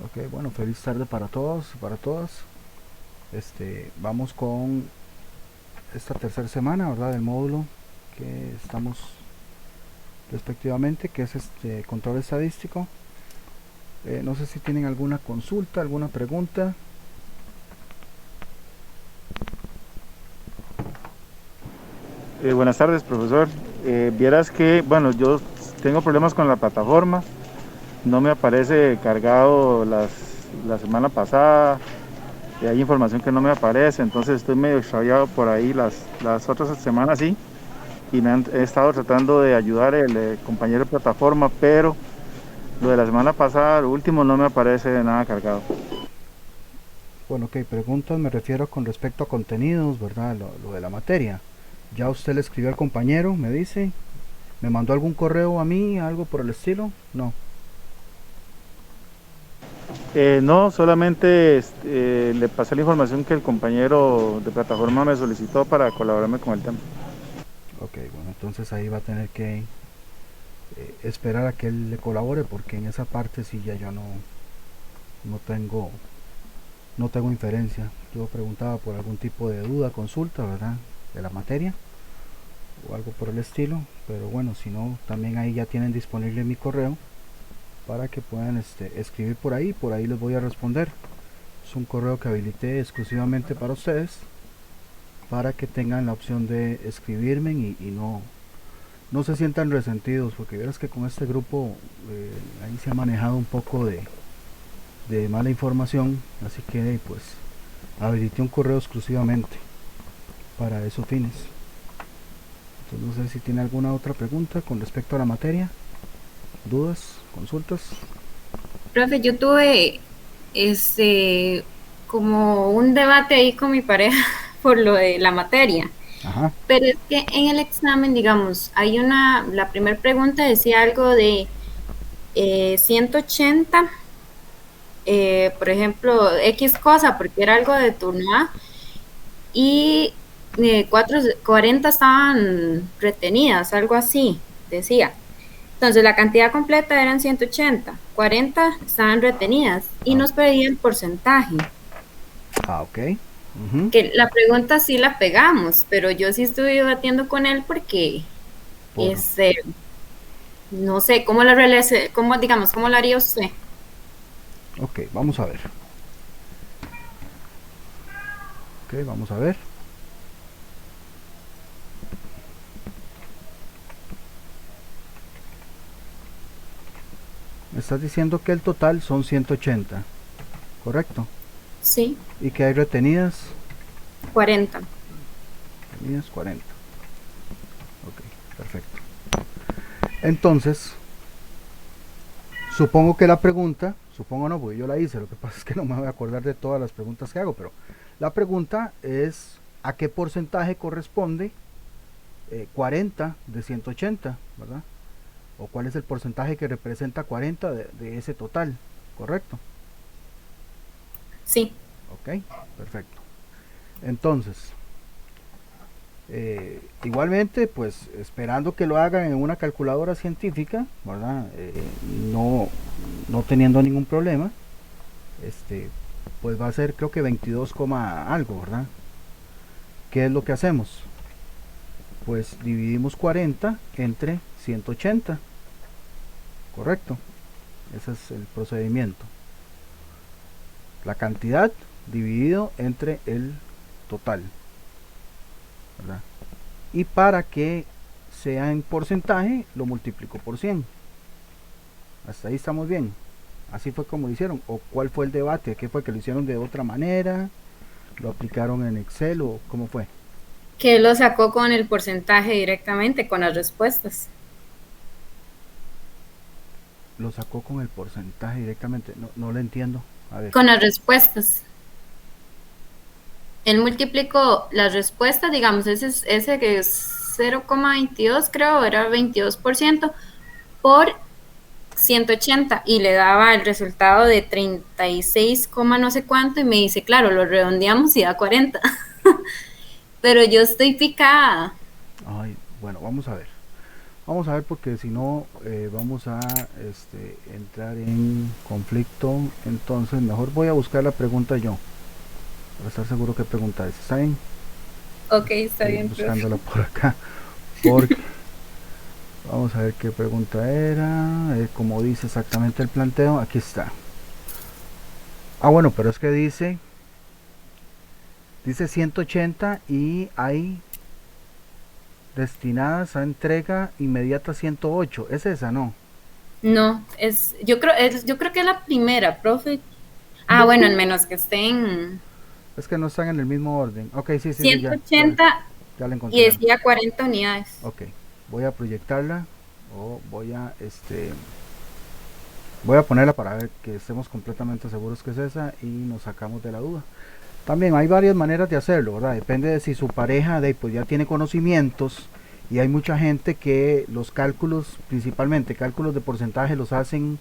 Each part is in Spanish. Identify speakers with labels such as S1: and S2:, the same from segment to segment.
S1: Ok, bueno, feliz tarde para todos y para todas. Vamos con esta tercera semana, ¿verdad? Del módulo que estamos respectivamente, que es control estadístico. No sé si tienen alguna consulta, alguna pregunta.
S2: Buenas tardes, profesor. Vieras que, bueno, yo tengo problemas con la plataforma. No me aparece cargado la semana pasada. Y hay información que no me aparece. Entonces estoy medio extraviado por ahí las otras semanas, sí. Y he estado tratando de ayudar el compañero de plataforma, pero lo de la semana pasada, lo último, no me aparece nada cargado.
S1: Bueno, ok, preguntas me refiero con respecto a contenidos, ¿verdad? Lo de la materia. Ya usted le escribió al compañero, me dice. ¿Me mandó algún correo a mí, algo por el estilo? No.
S2: No, solamente le pasé la información que el compañero de plataforma me solicitó para colaborarme con el tema.
S1: Ok, bueno, entonces ahí va a tener que esperar a que él le colabore porque en esa parte sí ya yo no tengo no tengo inferencia. Yo preguntaba por algún tipo de duda, consulta, ¿verdad? De la materia o algo por el estilo, pero bueno, si no, también ahí ya tienen disponible mi correo para que puedan escribir por ahí les voy a responder. Es un correo que habilité exclusivamente para ustedes, para que tengan la opción de escribirme y no se sientan resentidos, porque verás que con este grupo ahí se ha manejado un poco de mala información, así que pues habilité un correo exclusivamente para esos fines. Entonces, no sé si tiene alguna otra pregunta con respecto a la materia, dudas, consultas.
S3: Profe, yo tuve este como un debate ahí con mi pareja por lo de la materia,
S1: Ajá,
S3: pero es que en el examen, digamos, la primera pregunta decía algo de 180, por ejemplo, X cosa, porque era algo de turno A, y 40 estaban retenidas, algo así, decía. Entonces, la cantidad completa eran 180, 40 estaban retenidas y
S1: ah,
S3: nos pedía el porcentaje.
S1: ok. Ujú.
S3: Que la pregunta sí la pegamos, pero yo sí estuve debatiendo con él porque,
S1: Por,
S3: este, no sé, cómo, digamos, cómo lo haría usted?
S1: ok, vamos a ver. Ok, vamos a ver. Me estás diciendo que el total son 180, ¿correcto?
S3: Sí,
S1: Y que hay retenidas,
S3: 40.
S1: retenidas 40. Ok, perfecto. Entonces, supongo que la pregunta, supongo no, porque yo la hice, lo que pasa es que no me voy a acordar de todas las preguntas que hago, pero la pregunta es a qué porcentaje corresponde 40 de 180, ¿verdad? O cuál es el porcentaje que representa 40 de ese total, ¿correcto?
S3: Sí,
S1: Ok, perfecto. Entonces, igualmente, pues esperando que lo hagan en una calculadora científica, ¿verdad? No teniendo ningún problema, este, pues va a ser creo que 22, algo, ¿verdad? ¿Qué es lo que hacemos? Pues dividimos 40 entre 180, ¿correcto? Ese es el procedimiento. La cantidad dividido entre el total, ¿verdad? Y para que sea en porcentaje, lo multiplico por 100. Hasta ahí estamos bien. Así fue como lo hicieron. ¿O cuál fue el debate? ¿Qué fue que lo hicieron de otra manera? ¿Lo aplicaron en Excel o cómo fue?
S3: que lo sacó con el porcentaje directamente, con las respuestas.
S1: Lo sacó con el porcentaje directamente. No lo entiendo. A ver.
S3: Con las respuestas. Él multiplicó las respuestas, digamos, ese que es 0,22 creo, era 22%, por 180 y le daba el resultado de 36, no sé cuánto y me dice, claro, lo redondeamos y da 40. Pero yo estoy picada.
S1: Ay, bueno, vamos a ver. Vamos a ver porque si no vamos a entrar en conflicto. Entonces mejor voy a buscar la pregunta yo, para estar seguro qué pregunta es. ¿Está bien?
S3: Ok, está
S1: Estoy
S3: bien, profe.
S1: buscándola por acá. Porque vamos a ver qué pregunta era. Como dice exactamente el planteo. Aquí está. Ah, bueno, pero es que dice 180 y hay destinadas a entrega inmediata 108. Es esa, ¿no?
S3: No, yo creo que es la primera, profe. Ah, bueno, en menos que estén
S1: Es que no están en el mismo orden. Ok, sí, sí, sí,
S3: ciento
S1: ya, ya,
S3: ochenta
S1: ya la
S3: y
S1: encontré.
S3: decía 40 unidades.
S1: Ok, voy a proyectarla o voy a ponerla para ver que estemos completamente seguros que es esa y nos sacamos de la duda. También hay varias maneras de hacerlo, ¿verdad? Depende de si su pareja pues ya tiene conocimientos y hay mucha gente que los cálculos, principalmente cálculos de porcentaje, los hacen,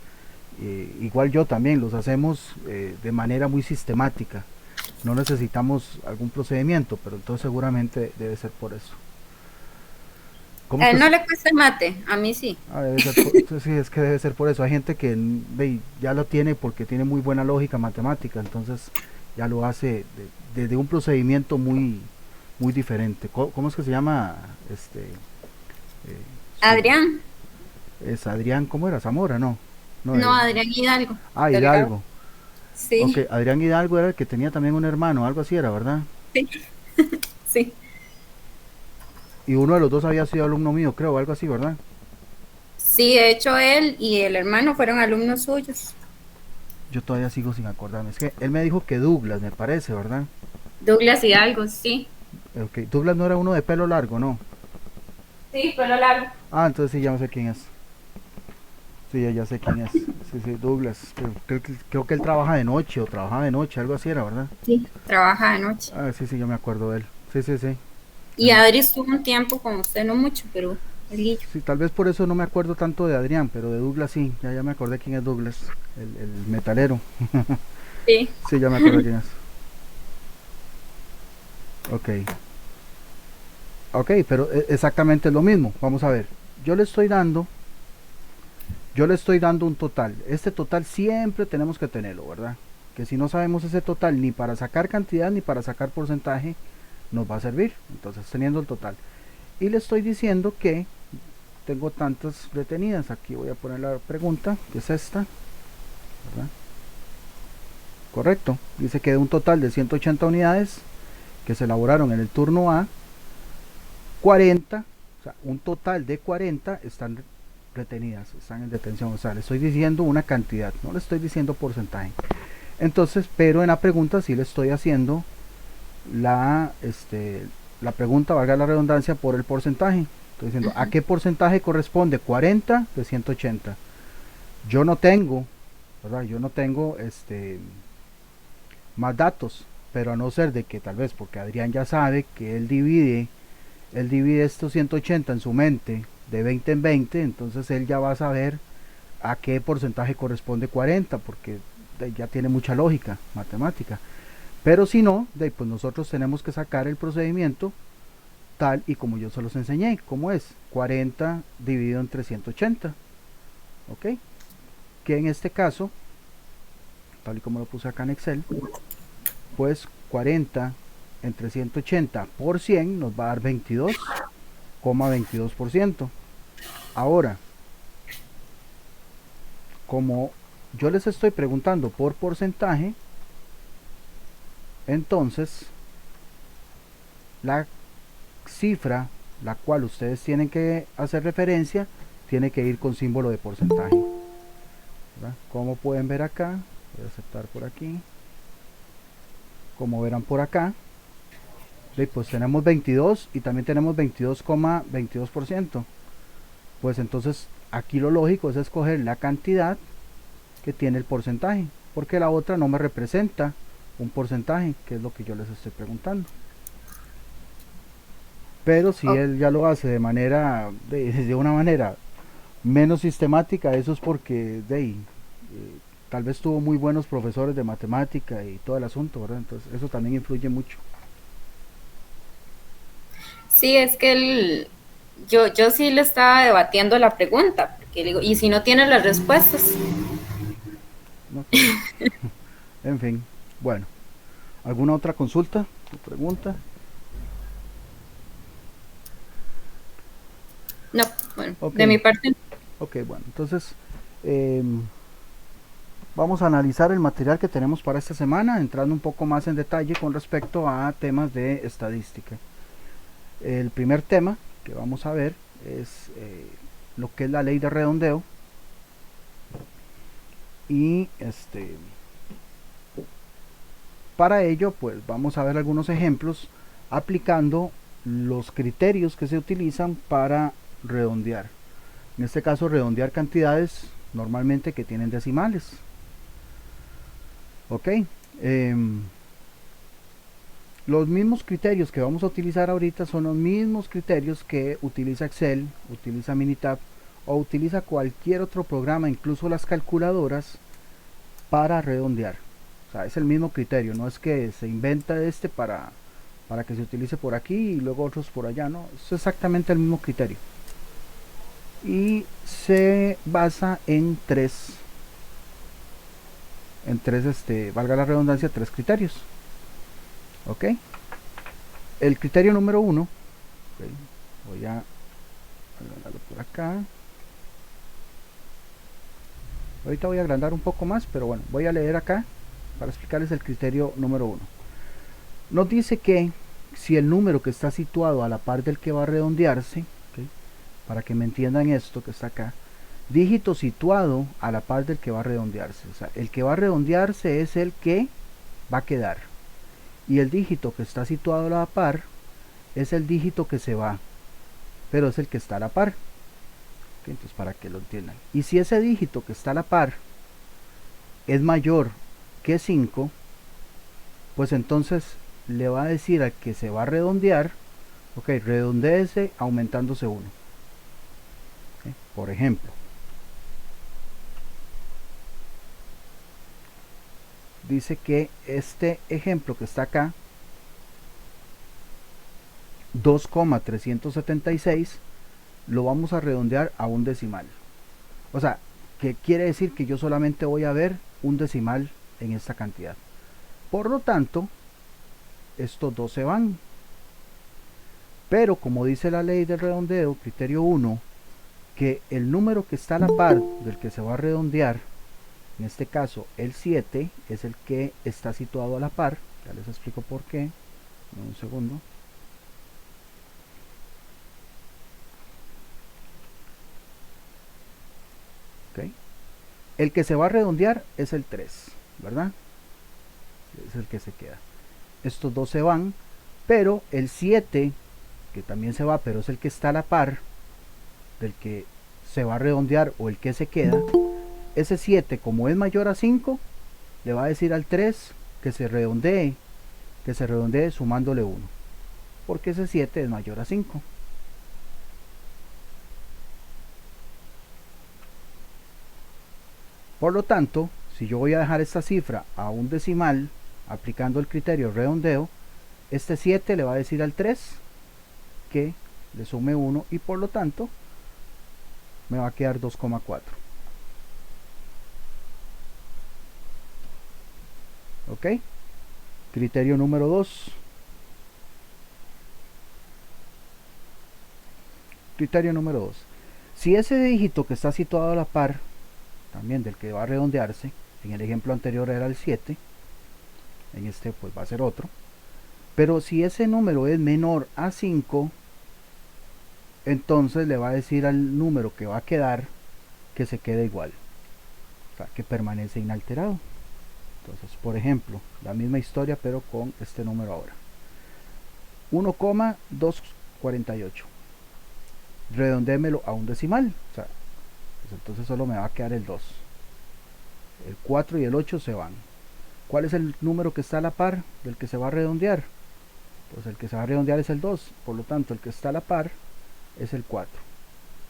S1: igual yo también, los hacemos de manera muy sistemática. No necesitamos algún procedimiento, pero entonces seguramente debe ser por eso. ¿Cómo
S3: A
S1: es que
S3: él no le cuesta el mate, a mí sí.
S1: debe ser sí, es que debe ser por eso. Hay gente que ya lo tiene porque tiene muy buena lógica matemática, entonces ya lo hace de un procedimiento muy diferente. ¿Cómo es que se llama? Eh, su,
S3: Adrián,
S1: es Adrián, ¿cómo era? Zamora, no. No,
S3: no, Adrián Hidalgo, Delgado.
S1: Hidalgo. Ok,
S3: Sí,
S1: Adrián Hidalgo era el que tenía también un hermano, algo así era, ¿verdad?
S3: sí, sí.
S1: Y uno de los dos había sido alumno mío, creo, algo así, ¿verdad?
S3: Sí, de hecho él y el hermano fueron alumnos suyos.
S1: Yo todavía sigo sin acordarme. Es que él me dijo que Douglas, me parece, ¿verdad?
S3: Douglas Hidalgo, sí.
S1: Ok, Douglas no era uno de pelo largo, ¿no?
S3: Sí, pelo largo.
S1: Ah, entonces sí, ya no sé quién es. Sí, ya sé quién es. Sí, sí, Douglas. Creo que él trabaja de noche o trabajaba de noche, algo así era, ¿verdad?
S3: Sí, trabaja de noche.
S1: Ah, sí, sí, yo me acuerdo de él. Sí, sí, sí.
S3: Y Adri estuvo un tiempo con usted, no mucho, pero el guillo.
S1: Sí, tal vez por eso no me acuerdo tanto de Adrián, pero de Douglas sí. Ya me acordé quién es Douglas, el metalero.
S3: Sí.
S1: Sí, ya me acuerdo quién es. Ok. Ok, pero exactamente lo mismo. Vamos a ver. Yo le estoy dando Yo le estoy dando un total. Este total siempre tenemos que tenerlo, ¿verdad? Que si no sabemos ese total ni para sacar cantidad ni para sacar porcentaje, nos va a servir. Entonces, teniendo el total. Y le estoy diciendo que tengo tantas retenidas. Aquí voy a poner la pregunta, que es esta, ¿verdad? Correcto. Dice que de un total de 180 unidades que se elaboraron en el turno A, 40, o sea, un total de 40 están retenidas, están en detención. O sea, le estoy diciendo una cantidad, no le estoy diciendo porcentaje. Entonces, pero en la pregunta sí le estoy haciendo la, la pregunta, valga la redundancia, por el porcentaje. Estoy diciendo, ¿a qué porcentaje corresponde 40 de 180? Yo no tengo, ¿verdad? Yo no tengo más datos, pero a no ser de que tal vez, porque Adrián ya sabe que él divide estos 180 en su mente de 20 en 20, entonces él ya va a saber a qué porcentaje corresponde 40, porque ya tiene mucha lógica matemática. Pero si no, pues nosotros tenemos que sacar el procedimiento tal y como yo se los enseñé, como es 40 dividido entre 180, ¿ok? Que en este caso, tal y como lo puse acá en Excel, pues 40 entre 180 por 100 nos va a dar 22,22%. Ahora, como yo les estoy preguntando por porcentaje, entonces la cifra la cual ustedes tienen que hacer referencia tiene que ir con símbolo de porcentaje, ¿verdad? Como pueden ver acá, voy a aceptar por aquí, como verán por acá, pues tenemos 22 y también tenemos 22,22%. Pues entonces aquí lo lógico es escoger la cantidad que tiene el porcentaje, porque la otra no me representa un porcentaje, que es lo que yo les estoy preguntando. Pero si
S3: Oh,
S1: él ya lo hace de una manera menos sistemática, eso es porque tal vez tuvo muy buenos profesores de matemática y todo el asunto, ¿verdad? Entonces eso también influye mucho.
S3: sí, es que él Yo sí le estaba debatiendo la pregunta, porque le digo, ¿y si no tiene las respuestas?
S1: Ok, en fin, bueno, ¿alguna otra consulta o pregunta?
S3: No, bueno,
S1: Ok,
S3: de mi parte,
S1: ok, bueno, entonces vamos a analizar el material que tenemos para esta semana, entrando un poco más en detalle con respecto a temas de estadística. El primer tema que vamos a ver es lo que es la ley de redondeo y para ello pues vamos a ver algunos ejemplos aplicando los criterios que se utilizan para redondear. En este caso redondear cantidades normalmente que tienen decimales. Ok. Los mismos criterios que vamos a utilizar ahorita son los mismos criterios que utiliza Excel, utiliza Minitab o utiliza cualquier otro programa, incluso las calculadoras, para redondear. O sea, es el mismo criterio, no es que se inventa para que se utilice por aquí y luego otros por allá, no, es exactamente el mismo criterio. Y se basa valga la redundancia, tres criterios. Ok. El criterio número uno, okay, voy a agrandarlo por acá. Ahorita voy a agrandar un poco más, pero bueno, voy a leer acá para explicarles el criterio número uno. Nos dice que si el número que está situado a la par del que va a redondearse, okay, para que me entiendan esto que está acá, dígito situado a la par del que va a redondearse. O sea, el que va a redondearse es el que va a quedar. Y el dígito que está situado a la par es el dígito que se va, pero es el que está a la par. Okay, entonces para que lo entiendan. Y si ese dígito que está a la par es mayor que 5, pues entonces le va a decir al que se va a redondear, ok, redondéese aumentándose 1. Okay, por ejemplo, dice que este ejemplo que está acá, 2,376, lo vamos a redondear a un decimal. O sea, que quiere decir que yo solamente voy a ver un decimal en esta cantidad. Por lo tanto, estos dos se van. Pero como dice la ley del redondeo, criterio 1, que el número que está a la par del que se va a redondear, en este caso el 7, es el que está situado a la par. Ya les explico por qué. Un segundo. Okay. El que se va a redondear es el 3, ¿verdad? Es el que se queda. Estos dos se van, pero el 7, que también se va, pero es el que está a la par del que se va a redondear o el que se queda, ese 7 como es mayor a 5, le va a decir al 3 que se redondee sumándole 1, porque ese 7 es mayor a 5. Por lo tanto, si yo voy a dejar esta cifra a un decimal aplicando el criterio redondeo, este 7 le va a decir al 3 que le sume 1 y por lo tanto me va a quedar 2,4. ¿Ok? Criterio número 2. Criterio número 2. Si ese dígito que está situado a la par, también del que va a redondearse, en el ejemplo anterior era el 7, en este pues va a ser otro, pero si ese número es menor a 5, entonces le va a decir al número que va a quedar que se quede igual, o sea, que permanece inalterado. Entonces, por ejemplo, la misma historia pero con este número ahora. 1,248. Redondémelo a un decimal. O sea, pues entonces solo me va a quedar el 2. El 4 y el 8 se van. ¿Cuál es el número que está a la par del que se va a redondear? Pues el que se va a redondear es el 2. Por lo tanto, el que está a la par es el 4.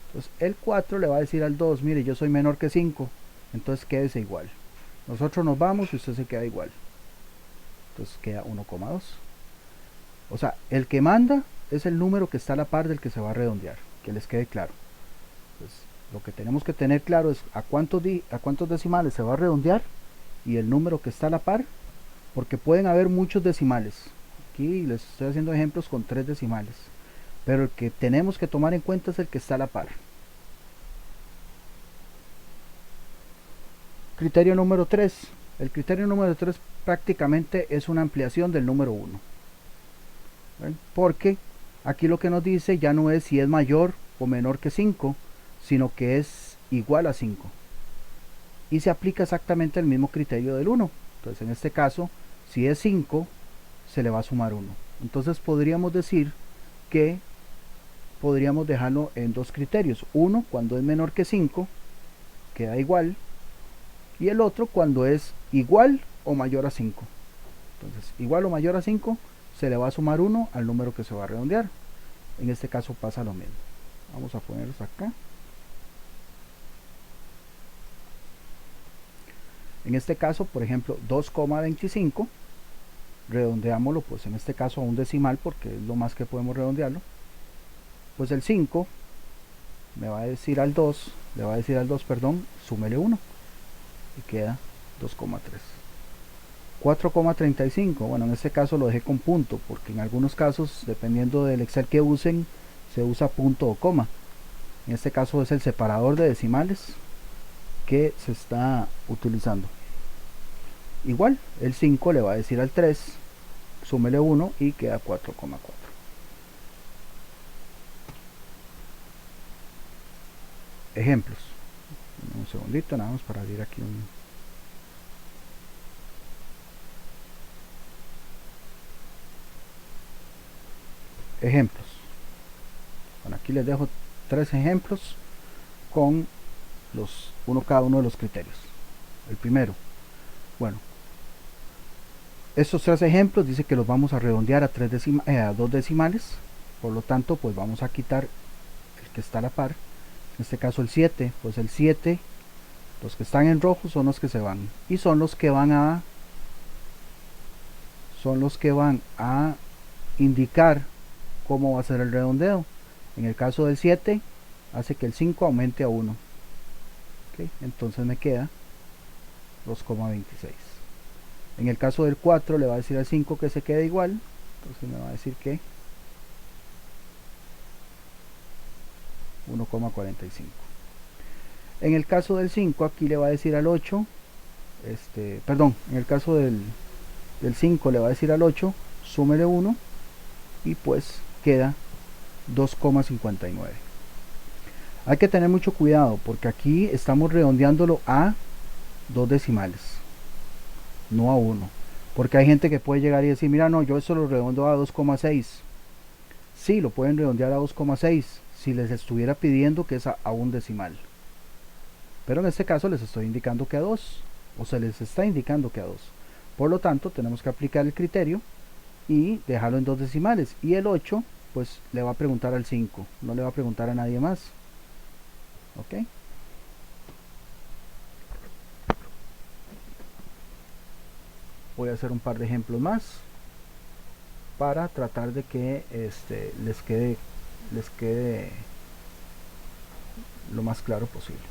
S1: Entonces, el 4 le va a decir al 2, mire, yo soy menor que 5. Entonces, quédese igual. Nosotros nos vamos y usted se queda igual. Entonces, queda 1,2. O sea, el que manda es el número que está a la par del que se va a redondear. que les quede claro. Pues, lo que tenemos que tener claro es a cuántos decimales se va a redondear y el número que está a la par, porque pueden haber muchos decimales. Aquí les estoy haciendo ejemplos con 3 decimales, pero el que tenemos que tomar en cuenta es el que está a la par. Criterio número 3. El criterio número 3 prácticamente es una ampliación del número 1. Porque aquí lo que nos dice ya no es si es mayor o menor que 5, sino que es igual a 5. Y se aplica exactamente el mismo criterio del 1. Entonces en este caso, si es 5, se le va a sumar 1. Entonces podríamos decir que podríamos dejarlo en dos criterios. Uno cuando es menor que 5, queda igual. Y el otro cuando es igual o mayor a 5. Entonces, igual o mayor a 5, se le va a sumar 1 al número que se va a redondear. En este caso pasa lo mismo. Vamos a ponerlos acá. En este caso, por ejemplo, 2,25, redondeámoslo, pues en este caso a un decimal, porque es lo más que podemos redondearlo. Pues el 5 me va a decir al 2, le va a decir al 2, perdón, súmele 1 y queda 2,3. 4,35, bueno, en este caso lo dejé con punto, porque en algunos casos, dependiendo del Excel que usen, se usa punto o coma. En este caso es el separador de decimales que se está utilizando. Igual, el 5 le va a decir al 3, súmele 1 y queda 4,4. Ejemplos. Un segundito, nada más para abrir aquí un... Ejemplos. Bueno, aquí les dejo 3 ejemplos con cada uno de los criterios. El primero, bueno, estos 3 ejemplos dice que los vamos a redondear a 2 decimales, por lo tanto pues vamos a quitar el que está a la par, en este caso el 7, pues el 7, los que están en rojo son los que se van, y son los que van a indicar cómo va a ser el redondeo. En el caso del 7 hace que el 5 aumente a 1. ¿Okay? Entonces me queda 2,26. En el caso del 4 le va a decir al 5 que se quede igual, entonces me va a decir que 1,45. En el caso del 5 aquí le va a decir al 8, en el caso del 5 le va a decir al 8, súmele 1 y pues queda 2,59. Hay que tener mucho cuidado porque aquí estamos redondeándolo a 2 decimales, no a 1, porque hay gente que puede llegar y decir, mira, no, yo eso lo redondo a 2,6. Sí, lo pueden redondear a 2,6 si les estuviera pidiendo que es a un decimal, pero en este caso les estoy indicando que a 2, o se les está indicando que a 2. Por lo tanto, tenemos que aplicar el criterio y dejarlo en 2 decimales. Y el 8, pues le va a preguntar al 5, no le va a preguntar a nadie más. ¿Ok? Voy a hacer un par de ejemplos más para tratar de que les quede lo más claro posible.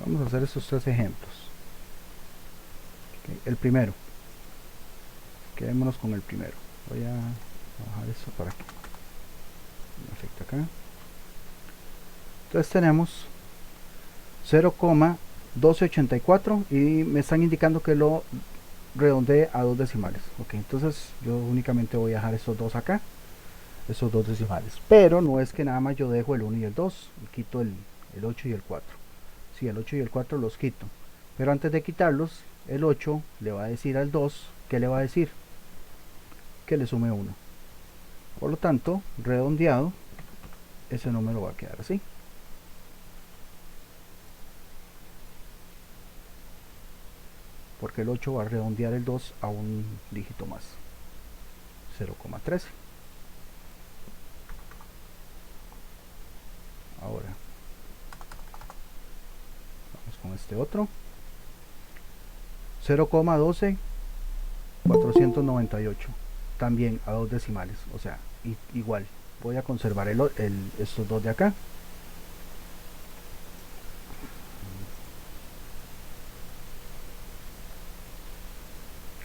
S1: Vamos a hacer estos 3 ejemplos. Okay, el primero, quedémonos con el primero. Voy a bajar esto para aquí, efecto acá. Entonces tenemos 0,1284 y me están indicando que lo redondee a 2 decimales. Ok, entonces yo únicamente voy a dejar estos dos acá, estos 2 decimales, pero no es que nada más yo dejo el 1 y el 2 y quito el 8 y el 4. Sí, el 8 y el 4 los quito, pero antes de quitarlos, el 8 le va a decir al 2, ¿qué le va a decir? Que le sume 1. Por lo tanto, redondeado, ese número va a quedar así. Porque el 8 va a redondear el 2 a un dígito más, 0,13. Ahora vamos con este otro, 0,12 498, también a 2 decimales, o sea, igual voy a conservar estos dos de acá.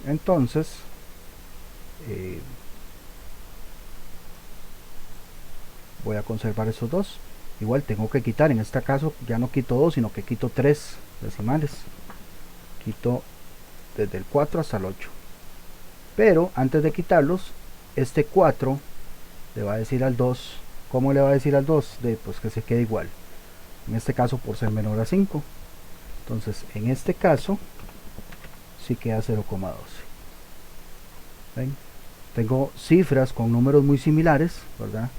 S1: Entonces voy a conservar estos dos. Igual tengo que quitar, en este caso ya no quito 2, sino que quito 3 decimales. Quito desde el 4 hasta el 8. Pero antes de quitarlos, este 4 le va a decir al 2, ¿cómo le va a decir al 2? Pues que se quede igual. En este caso por ser menor a 5. Entonces en este caso sí queda 0,12. ¿Ven? Tengo cifras con números muy similares, ¿verdad?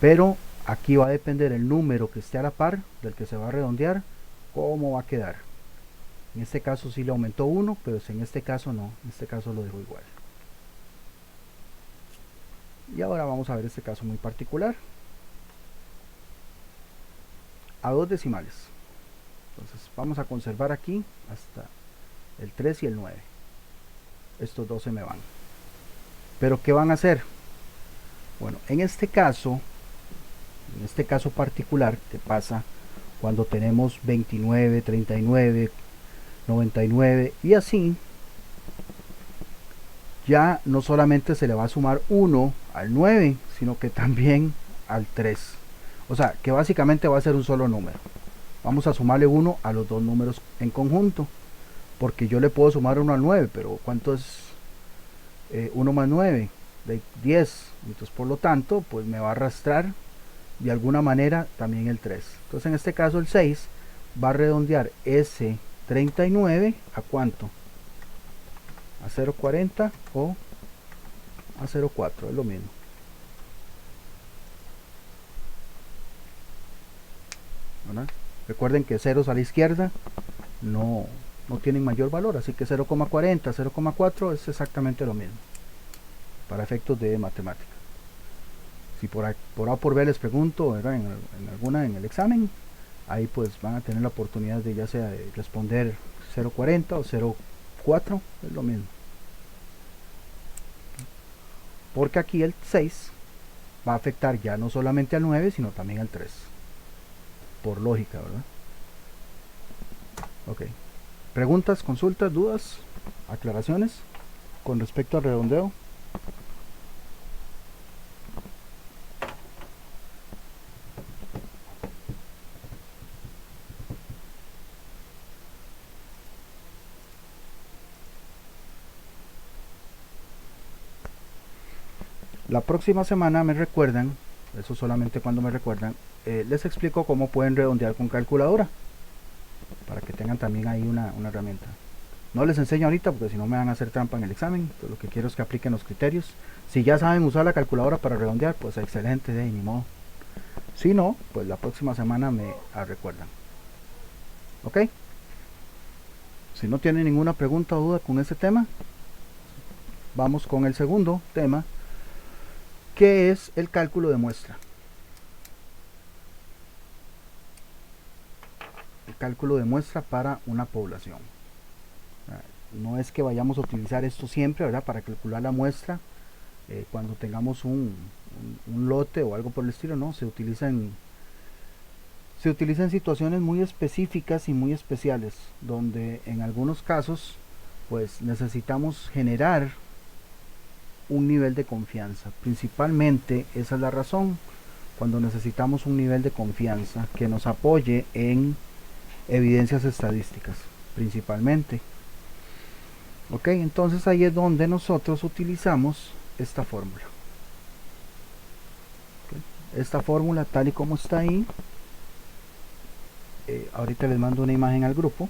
S1: Pero aquí va a depender el número que esté a la par del que se va a redondear, cómo va a quedar. En este caso sí le aumentó 1, pero en este caso no, en este caso lo dejo igual. Y ahora vamos a ver este caso muy particular. A 2 decimales. Entonces vamos a conservar aquí hasta el 3 y el 9. Estos dos se me van. Pero ¿qué van a hacer? Bueno, en este caso particular, que pasa cuando tenemos 29, 39, 99 y así, ya no solamente se le va a sumar 1 al 9, sino que también al 3. O sea, que básicamente va a ser un solo número. Vamos a sumarle 1 a los dos números en conjunto, porque yo le puedo sumar 1 al 9, pero ¿cuánto es 1 más 9? De 10. Entonces, por lo tanto, pues me va a arrastrar de alguna manera también el 3. Entonces, en este caso, el 6 va a redondear ese 39 a ¿cuánto? A 0,40 o a 0,4, es lo mismo. ¿Verdad? Recuerden que ceros a la izquierda no tienen mayor valor, así que 0,40, 0,4 es exactamente lo mismo para efectos de matemática. Si por A o por B les pregunto en alguna en el examen, ahí pues van a tener la oportunidad de ya sea de responder 0,40 o 0,4, es lo mismo. Porque aquí el 6 va a afectar ya no solamente al 9, sino también al 3. Por lógica, ¿verdad? Ok. ¿Preguntas, consultas, dudas, aclaraciones con respecto al redondeo? La próxima semana me recuerdan, eso solamente cuando me recuerdan, les explico cómo pueden redondear con calculadora, para que tengan también ahí una herramienta. No les enseño ahorita porque si no me van a hacer trampa en el examen. Entonces, lo que quiero es que apliquen los criterios. Si ya saben usar la calculadora para redondear, pues excelente, ni modo. Si no, pues la próxima semana me recuerdan. ¿Ok? Si no tienen ninguna pregunta o duda con ese tema, vamos con el segundo tema, que es el cálculo de muestra. El cálculo de muestra para una población. No es que vayamos a utilizar esto siempre, ¿verdad? Para calcular la muestra cuando tengamos un lote o algo por el estilo, no, se utiliza en situaciones muy específicas y muy especiales, donde en algunos casos pues necesitamos generar un nivel de confianza. Principalmente esa es la razón, cuando necesitamos un nivel de confianza que nos apoye en evidencias estadísticas, principalmente. Ok, entonces ahí es donde nosotros utilizamos esta fórmula. Okay. Esta fórmula tal y como está ahí, ahorita les mando una imagen al grupo.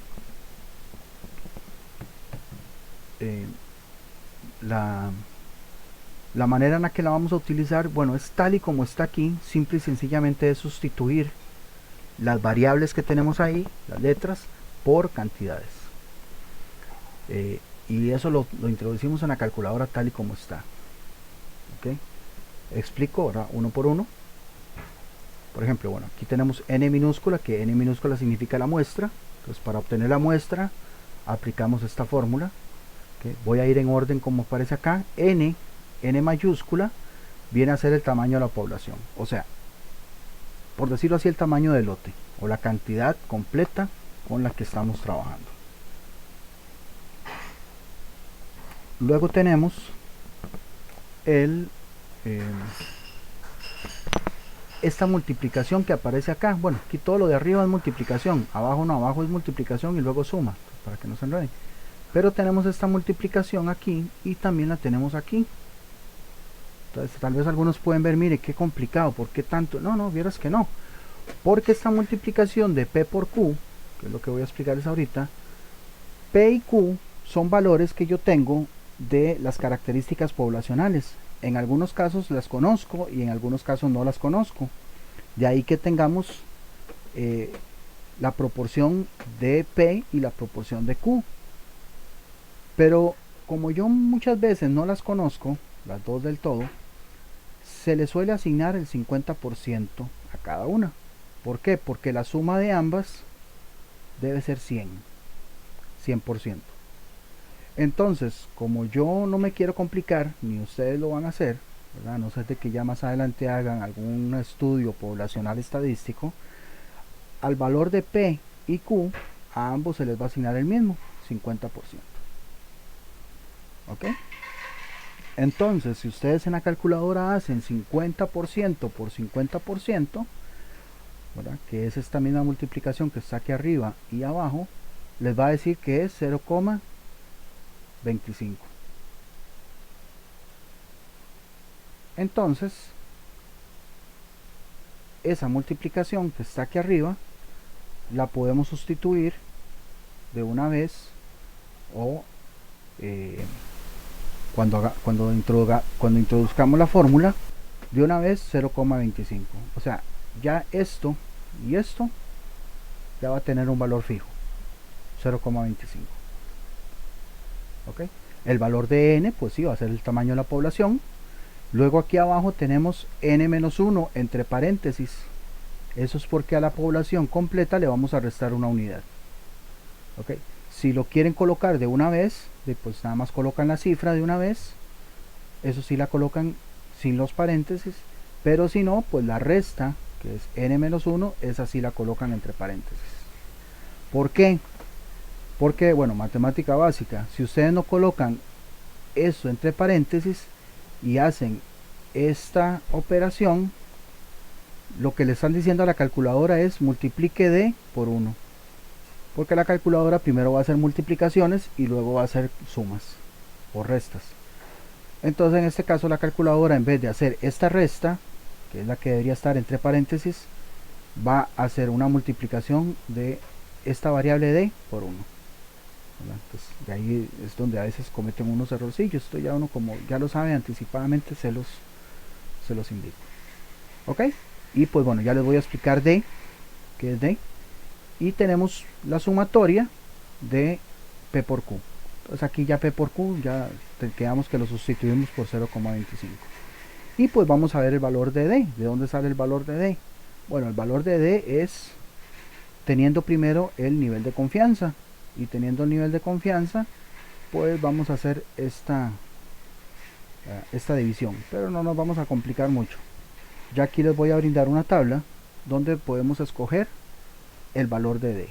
S1: La manera en la que la vamos a utilizar, bueno, es tal y como está aquí, simple y sencillamente es sustituir las variables que tenemos ahí, las letras, por cantidades. Y eso lo introducimos en la calculadora tal y como está. ¿Okay? Explico ahora uno por uno. Por ejemplo, bueno, aquí tenemos n minúscula, que n minúscula significa la muestra. Entonces, para obtener la muestra, aplicamos esta fórmula. ¿Okay? Voy a ir en orden como aparece acá. N mayúscula viene a ser el tamaño de la población, o sea, por decirlo así, el tamaño del lote o la cantidad completa con la que estamos trabajando. Luego tenemos esta multiplicación que aparece acá. Bueno, aquí todo lo de arriba es multiplicación, abajo no, abajo es multiplicación y luego suma, para que no se enreden. Pero tenemos esta multiplicación aquí y también la tenemos aquí. Entonces, tal vez algunos pueden ver, mire, qué complicado, ¿por qué tanto? No, vieras que no. Porque esta multiplicación de P por Q, que es lo que voy a explicarles ahorita, P y Q son valores que yo tengo de las características poblacionales. En algunos casos las conozco y en algunos casos no las conozco. De ahí que tengamos la proporción de P y la proporción de Q. Pero como yo muchas veces no las conozco, las dos del todo, se le suele asignar el 50% a cada una. ¿Por qué? Porque la suma de ambas debe ser 100%. Entonces, como yo no me quiero complicar, ni ustedes lo van a hacer, ¿verdad? No sé de que ya más adelante hagan algún estudio poblacional estadístico, al valor de P y Q, a ambos se les va a asignar el mismo, 50%. ¿Ok? Entonces, si ustedes en la calculadora hacen 50% por 50%, ¿verdad? Que es esta misma multiplicación que está aquí arriba y abajo, les va a decir que es 0,25. Entonces, esa multiplicación que está aquí arriba la podemos sustituir de una vez o cuando introduzcamos la fórmula de una vez 0,25. O sea, ya esto y esto ya va a tener un valor fijo, 0,25. ¿Ok? El valor de n, pues sí, va a ser el tamaño de la población. Luego aquí abajo tenemos n-1 entre paréntesis. Eso es porque a la población completa le vamos a restar una unidad. ¿Ok? Si lo quieren colocar de una vez, pues nada más colocan la cifra de una vez. Eso sí la colocan sin los paréntesis. Pero si no, pues la resta, que es n-1, esa sí la colocan entre paréntesis. ¿Por qué? Porque, bueno, matemática básica, si ustedes no colocan eso entre paréntesis y hacen esta operación, lo que le están diciendo a la calculadora es multiplique d por 1. Porque la calculadora primero va a hacer multiplicaciones y luego va a hacer sumas o restas. Entonces en este caso la calculadora, en vez de hacer esta resta, que es la que debería estar entre paréntesis, va a hacer una multiplicación de esta variable d por 1. Entonces, de ahí es donde a veces cometen unos errorcillos. Esto ya uno, como ya lo sabe anticipadamente, se los indico. Ok, y pues bueno, ya les voy a explicar d, que es d, y tenemos la sumatoria de P por Q. Entonces aquí ya P por Q, ya quedamos que lo sustituimos por 0,25. Y pues vamos a ver el valor de d. ¿De dónde sale el valor de d? Bueno, el valor de d es teniendo primero el nivel de confianza. Y teniendo el nivel de confianza, pues vamos a hacer esta división, pero no nos vamos a complicar mucho. Ya aquí les voy a brindar una tabla donde podemos escoger el valor de d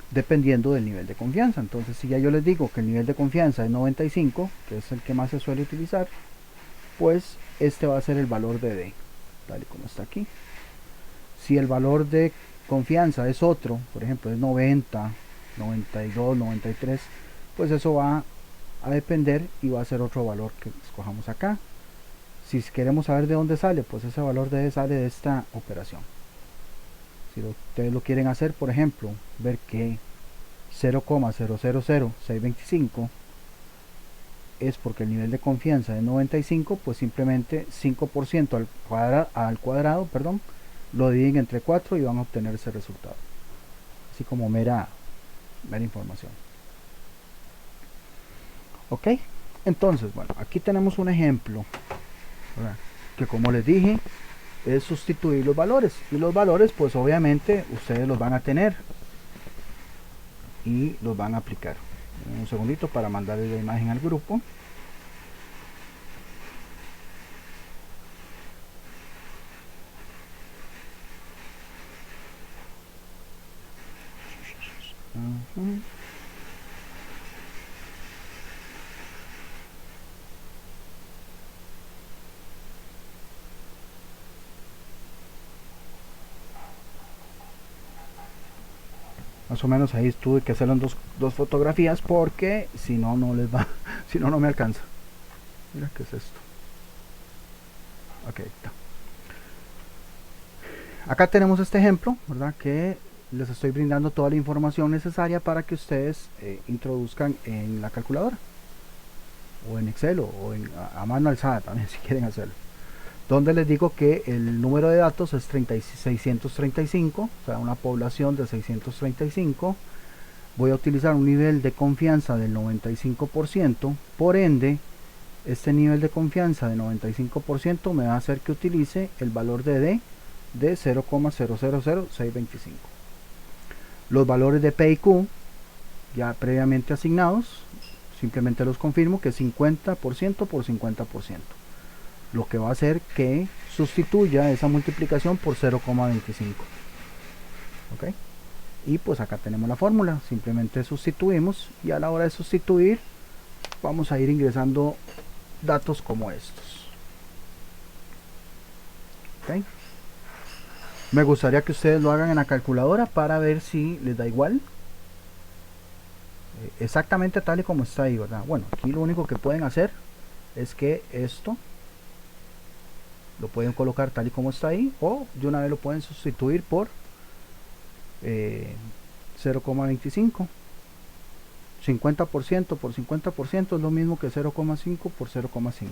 S1: dependiendo del nivel de confianza. Entonces, si ya yo les digo que el nivel de confianza es 95, que es el que más se suele utilizar, pues este va a ser el valor de d, tal y como está aquí. Si el valor de confianza es otro, por ejemplo es 90, 92, 93, pues eso va a depender y va a ser otro valor que escojamos acá. Si queremos saber de dónde sale, pues ese valor de sale de esta operación. Si ustedes lo quieren hacer, por ejemplo, ver que 0,000625 es porque el nivel de confianza es 95, pues simplemente 5% al cuadrado, perdón, lo dividen entre 4 y van a obtener ese resultado. Así como mera información. Ok, entonces, bueno, aquí tenemos un ejemplo, ¿verdad? Que como les dije, es sustituir los valores. Y los valores, pues obviamente, ustedes los van a tener y los van a aplicar. Un segundito para mandarle la imagen al grupo. Más o menos ahí tuve que hacerlo en dos fotografías porque si no, no les va, si no, no me alcanza. Mira qué es esto. Ok, está. Acá tenemos este ejemplo, ¿verdad? Que les estoy brindando toda la información necesaria para que ustedes introduzcan en la calculadora o en Excel o a mano alzada también si quieren hacerlo, donde les digo que el número de datos es 635, o sea, una población de 635. Voy a utilizar un nivel de confianza del 95%, por ende este nivel de confianza de 95% me va a hacer que utilice el valor de D de 0,000625. Los valores de P y Q ya previamente asignados, simplemente los confirmo que es 50% por 50%, lo que va a hacer que sustituya esa multiplicación por 0,25. ¿Ok? Y pues acá tenemos la fórmula, simplemente sustituimos y a la hora de sustituir vamos a ir ingresando datos como estos. ¿Ok? Me gustaría que ustedes lo hagan en la calculadora para ver si les da igual. Exactamente tal y como está ahí, ¿verdad? Bueno, aquí lo único que pueden hacer es que esto lo pueden colocar tal y como está ahí, o de una vez lo pueden sustituir por 0,25. 50% por 50% es lo mismo que 0,5 por 0,5.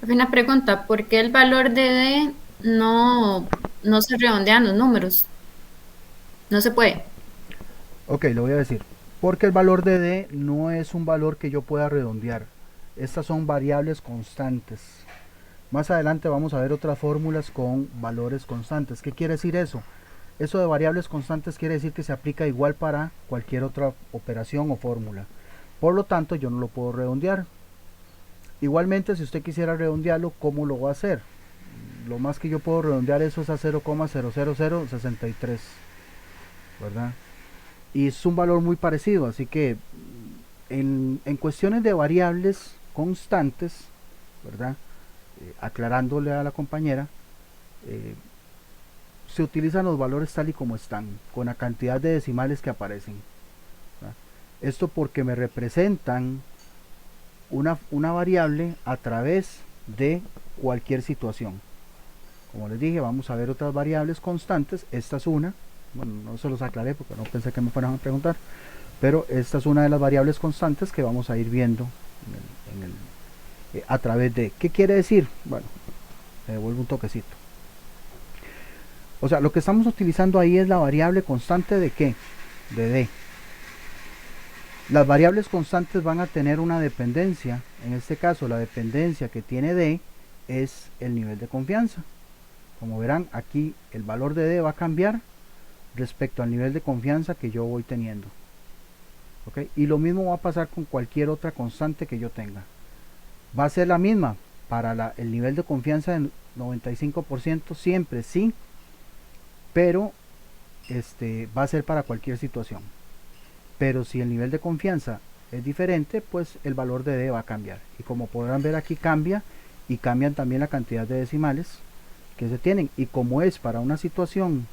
S3: Una pregunta, ¿por qué el valor de D no se redondean los números? No se puede.
S1: Ok, le voy a decir. Porque el valor de D no es un valor que yo pueda redondear. Estas son variables constantes. Más adelante vamos a ver otras fórmulas con valores constantes. ¿Qué quiere decir eso? Eso de variables constantes quiere decir que se aplica igual para cualquier otra operación o fórmula. Por lo tanto, yo no lo puedo redondear. Igualmente, si usted quisiera redondearlo, ¿cómo lo va a hacer? Lo más que yo puedo redondear eso es a 0,00063, ¿verdad? Y es un valor muy parecido, así que en cuestiones de variables constantes, ¿verdad? Aclarándole a la compañera, se utilizan los valores tal y como están, con la cantidad de decimales que aparecen, ¿verdad? Esto porque me representan una variable a través de cualquier situación. Como les dije, vamos a ver otras variables constantes. Esta es una, bueno, no se los aclaré porque no pensé que me fueran a preguntar, pero esta es una de las variables constantes que vamos a ir viendo a través de. ¿Qué quiere decir? Bueno, le devuelvo un toquecito. O sea, lo que estamos utilizando ahí es la variable constante de ¿qué? De D. Las variables constantes van a tener una dependencia. En este caso, la dependencia que tiene D es el nivel de confianza. Como verán, aquí el valor de D va a cambiar respecto al nivel de confianza que yo voy teniendo. ¿Okay? Y lo mismo va a pasar con cualquier otra constante que yo tenga. Va a ser la misma para el nivel de confianza del 95% siempre, sí, pero va a ser para cualquier situación. Pero si el nivel de confianza es diferente, pues el valor de D va a cambiar. Y como podrán ver aquí cambia y cambian también la cantidad de decimales que se tienen, y como es para una situación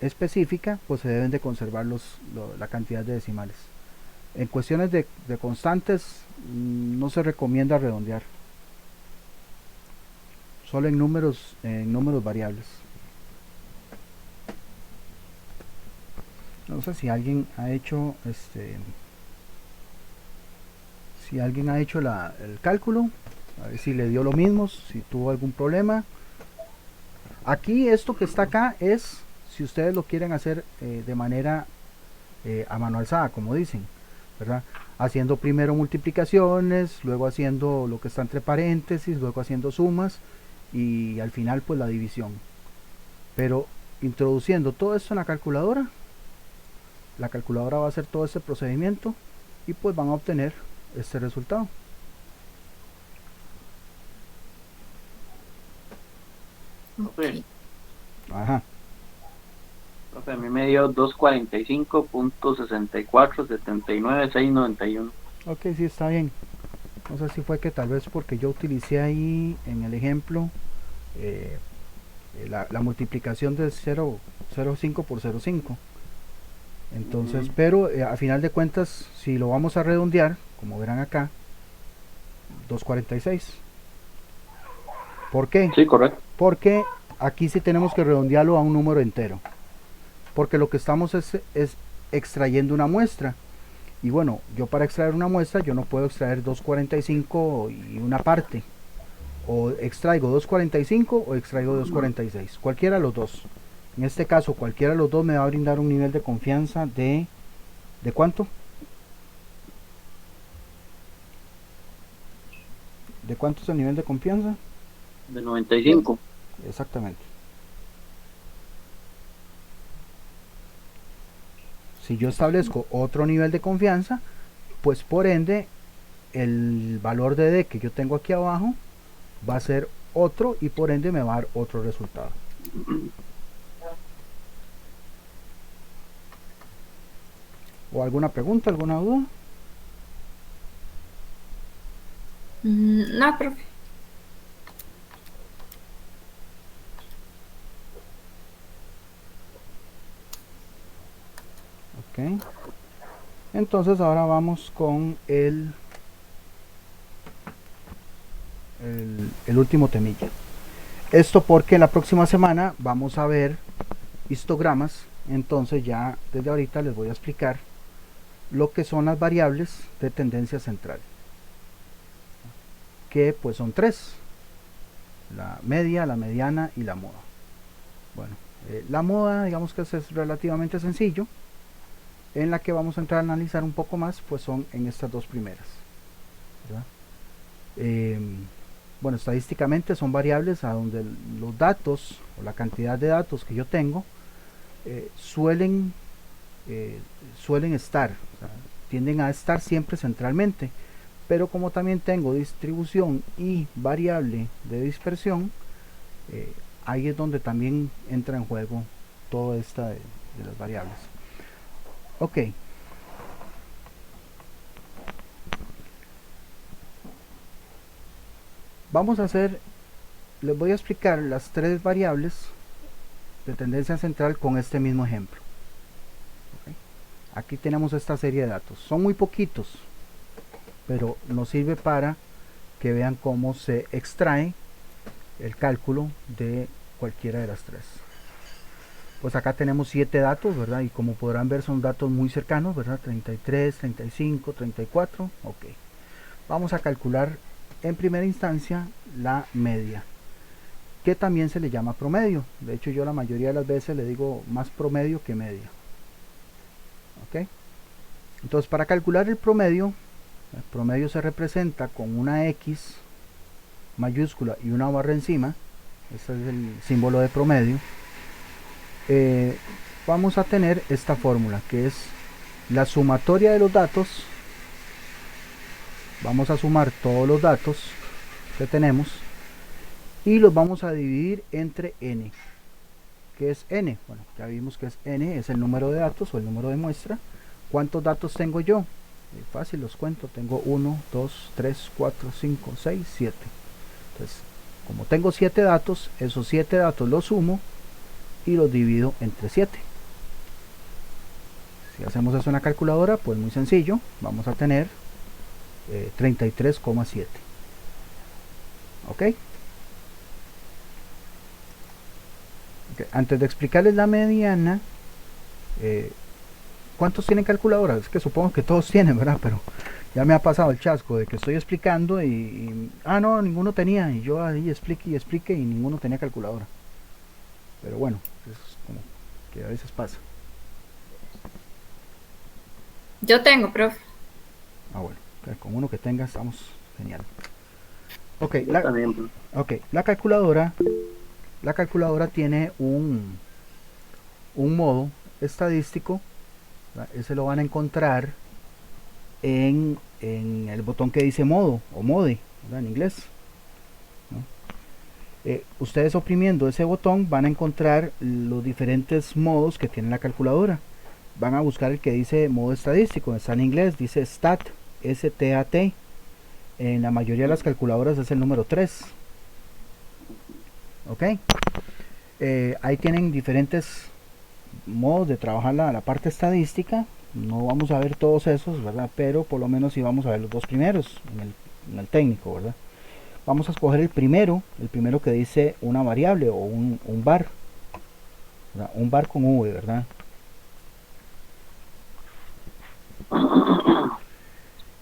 S1: específica, pues se deben de conservar la cantidad de decimales. En cuestiones de constantes no se recomienda redondear, solo en números variables. No sé si alguien ha hecho el cálculo, a ver si le dio lo mismo, si tuvo algún problema. Aquí esto que está acá es si ustedes lo quieren hacer de manera a mano alzada, como dicen, ¿verdad? Haciendo primero multiplicaciones, luego haciendo lo que está entre paréntesis, luego haciendo sumas y al final pues la división. Pero introduciendo todo esto en la calculadora va a hacer todo este procedimiento y pues van a obtener este resultado.
S3: Ok.
S1: Ajá.
S4: Profe, a mí me dio 245.6479.691.
S1: Ok, sí, está bien. No sé si fue que tal vez porque yo utilicé ahí en el ejemplo la multiplicación de 0,05 por 0,5. Entonces, pero a final de cuentas, si lo vamos a redondear, como verán acá, 246. ¿Por qué?
S4: Sí, correcto.
S1: Porque aquí sí tenemos que redondearlo a un número entero. Porque lo que estamos es extrayendo una muestra. Y bueno, yo para extraer una muestra, yo no puedo extraer 245 y una parte. O extraigo 245 o extraigo 246. Cualquiera de los dos. En este caso, cualquiera de los dos me va a brindar un nivel de confianza ¿de cuánto? ¿De cuánto es el nivel de confianza?
S4: De 95.
S1: Exactamente. Si yo establezco otro nivel de confianza, pues por ende el valor de D que yo tengo aquí abajo va a ser otro y por ende me va a dar otro resultado. ¿O alguna pregunta, alguna duda?
S3: No, profe.
S1: Ok. Entonces ahora vamos con el último temilla. Esto porque la próxima semana vamos a ver histogramas. Entonces ya desde ahorita les voy a explicar lo que son las variables de tendencia central, que pues son tres: la media, la mediana y la moda. Bueno, la moda, digamos que es relativamente sencillo. En la que vamos a entrar a analizar un poco más, pues son en estas dos primeras, ¿verdad? Bueno, estadísticamente son variables a donde los datos o la cantidad de datos que yo tengo suelen estar, o sea, tienden a estar siempre centralmente, pero como también tengo distribución y variable de dispersión, ahí es donde también entra en juego toda esta de las variables. Ok. Vamos a hacer, les voy a explicar las tres variables de tendencia central con este mismo ejemplo. Okay. Aquí tenemos esta serie de datos. Son muy poquitos, pero nos sirve para que vean cómo se extrae el cálculo de cualquiera de las tres. Pues acá tenemos 7 datos, ¿verdad? Y como podrán ver son datos muy cercanos, ¿verdad? 33, 35, 34. Ok. Vamos a calcular en primera instancia la media, que también se le llama promedio. De hecho yo la mayoría de las veces le digo más promedio que media. Ok. Entonces para calcular el promedio se representa con una X mayúscula y una barra encima. Este es el símbolo de promedio. Vamos a tener esta fórmula que es la sumatoria de los datos. Vamos a sumar todos los datos que tenemos y los vamos a dividir entre n. ¿Qué es n? Bueno, ya vimos que es n, es el número de datos o el número de muestra. ¿Cuántos datos tengo yo? Fácil, los cuento. Tengo 1, 2, 3, 4, 5, 6, 7. Entonces, como tengo 7 datos, esos 7 datos los sumo y los divido entre 7. Si hacemos eso en la calculadora, pues muy sencillo. Vamos a tener 33,7. ¿Ok? Antes de explicarles la mediana, ¿cuántos tienen calculadora? Es que supongo que todos tienen, ¿verdad? Pero ya me ha pasado el chasco de que estoy explicando no, ninguno tenía, y yo ahí explique y explique y ninguno tenía calculadora. Pero bueno, es como que a veces pasa.
S3: Yo tengo, profe.
S1: Bueno, con uno que tenga estamos genial. Ok,
S4: También.
S1: la calculadora tiene un modo estadístico. Ese lo van a encontrar en el botón que dice modo o mode, ¿verdad? En inglés, ¿no? Ustedes oprimiendo ese botón van a encontrar los diferentes modos que tiene la calculadora. Van a buscar el que dice modo estadístico, está en inglés, dice STAT, STAT. En la mayoría de las calculadoras es el número 3. Ok, ahí tienen diferentes modos de trabajar la parte estadística. No vamos a ver todos esos, ¿verdad? Pero por lo menos sí vamos a ver los dos primeros en el técnico, ¿verdad? Vamos a escoger el primero que dice una variable o un var, ¿verdad? Un var con V, ¿verdad?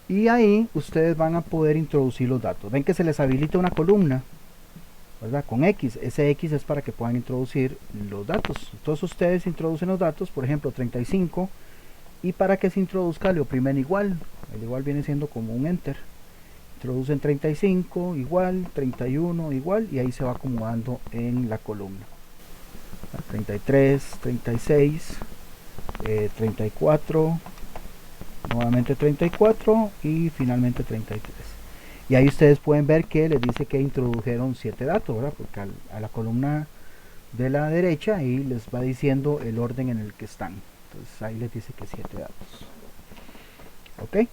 S1: Y ahí ustedes van a poder introducir los datos. Ven que se les habilita una columna, ¿verdad? Con X. Ese X es para que puedan introducir los datos. Entonces ustedes introducen los datos, por ejemplo 35, y para que se introduzca le oprimen igual. El igual viene siendo como un enter. Introducen 35 igual, 31 igual, y ahí se va acomodando en la columna. 33, 36, 34, nuevamente 34 y finalmente 33. Y ahí ustedes pueden ver que les dice que introdujeron 7 datos, ¿verdad? Porque a la columna de la derecha ahí les va diciendo el orden en el que están. Entonces ahí les dice que 7 datos. Ok,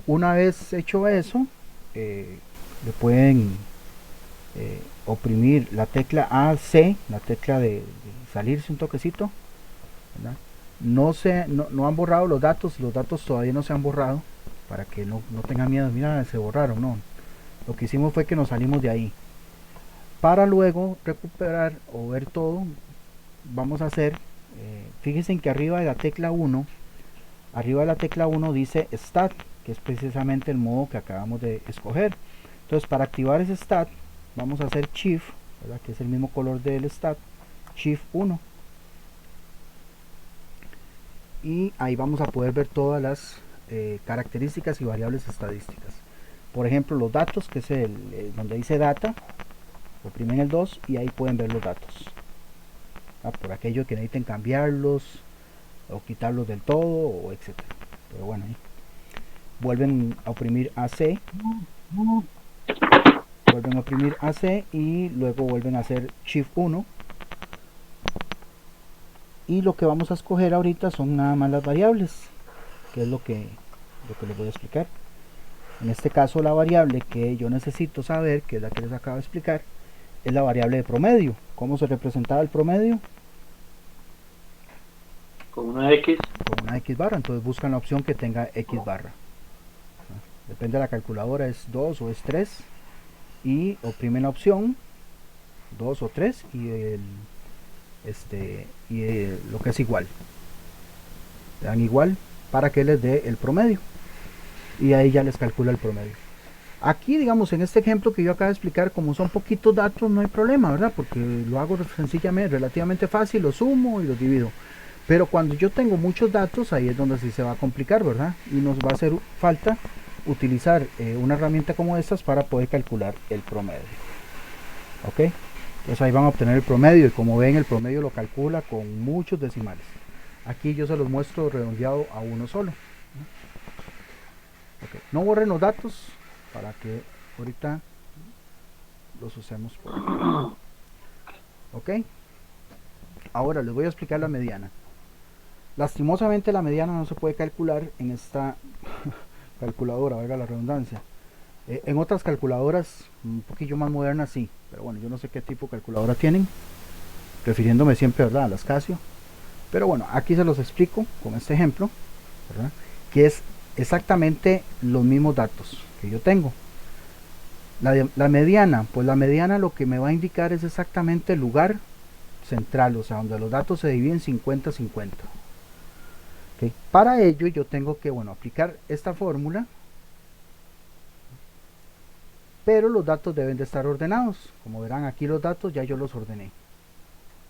S1: una vez hecho eso, le pueden oprimir la tecla AC, la tecla de salirse un toquecito, ¿verdad? No han borrado los datos todavía no se han borrado, para que no tengan miedo, mira, se borraron, no. Lo que hicimos fue que nos salimos de ahí. Para luego recuperar o ver todo, vamos a hacer, fíjense que arriba de la tecla 1, dice Stat, que es precisamente el modo que acabamos de escoger. Entonces para activar ese Stat, vamos a hacer Shift, ¿verdad? Que es el mismo color del Stat, Shift 1. Y ahí vamos a poder ver todas las características y variables estadísticas. Por ejemplo, los datos, que es donde dice data, oprimen el 2 y ahí pueden ver los datos. Por aquello que necesiten cambiarlos o quitarlos del todo, o etcétera. Pero bueno, ahí vuelven a oprimir AC, y luego vuelven a hacer Shift 1. Y lo que vamos a escoger ahorita son nada más las variables, que es lo que les voy a explicar. En este caso la variable que yo necesito saber, que es la que les acabo de explicar, es la variable de promedio. ¿Cómo se representaba el promedio?
S4: Con una X.
S1: Con una X barra. Entonces buscan la opción que tenga X barra. Depende de la calculadora, es 2 o es 3. Y oprimen la opción 2 o 3 y lo que es igual. Le dan igual para que les dé el promedio. Y ahí ya les calcula el promedio. Aquí, digamos, en este ejemplo que yo acabo de explicar, como son poquitos datos, no hay problema, ¿verdad? Porque lo hago sencillamente, relativamente fácil, lo sumo y lo divido. Pero cuando yo tengo muchos datos, ahí es donde sí se va a complicar, ¿verdad? Y nos va a hacer falta utilizar una herramienta como estas para poder calcular el promedio. ¿Ok? Entonces ahí van a obtener el promedio, y como ven, el promedio lo calcula con muchos decimales. Aquí yo se los muestro redondeado a uno solo. Okay. No borren los datos para que ahorita los usemos por aquí. Ok, ahora les voy a explicar la mediana. Lastimosamente la mediana no se puede calcular en esta calculadora, valga la redundancia. En otras calculadoras un poquillo más modernas sí, pero bueno, yo no sé qué tipo de calculadora tienen, refiriéndome siempre, ¿verdad?, a las Casio. Pero bueno, aquí se los explico con este ejemplo, ¿verdad?, que es exactamente los mismos datos que yo tengo. La mediana, pues la mediana lo que me va a indicar es exactamente el lugar central, o sea, donde los datos se dividen 50-50. ¿Okay? Para ello yo tengo que, bueno, aplicar esta fórmula, pero los datos deben de estar ordenados. Como verán aquí los datos ya yo los ordené.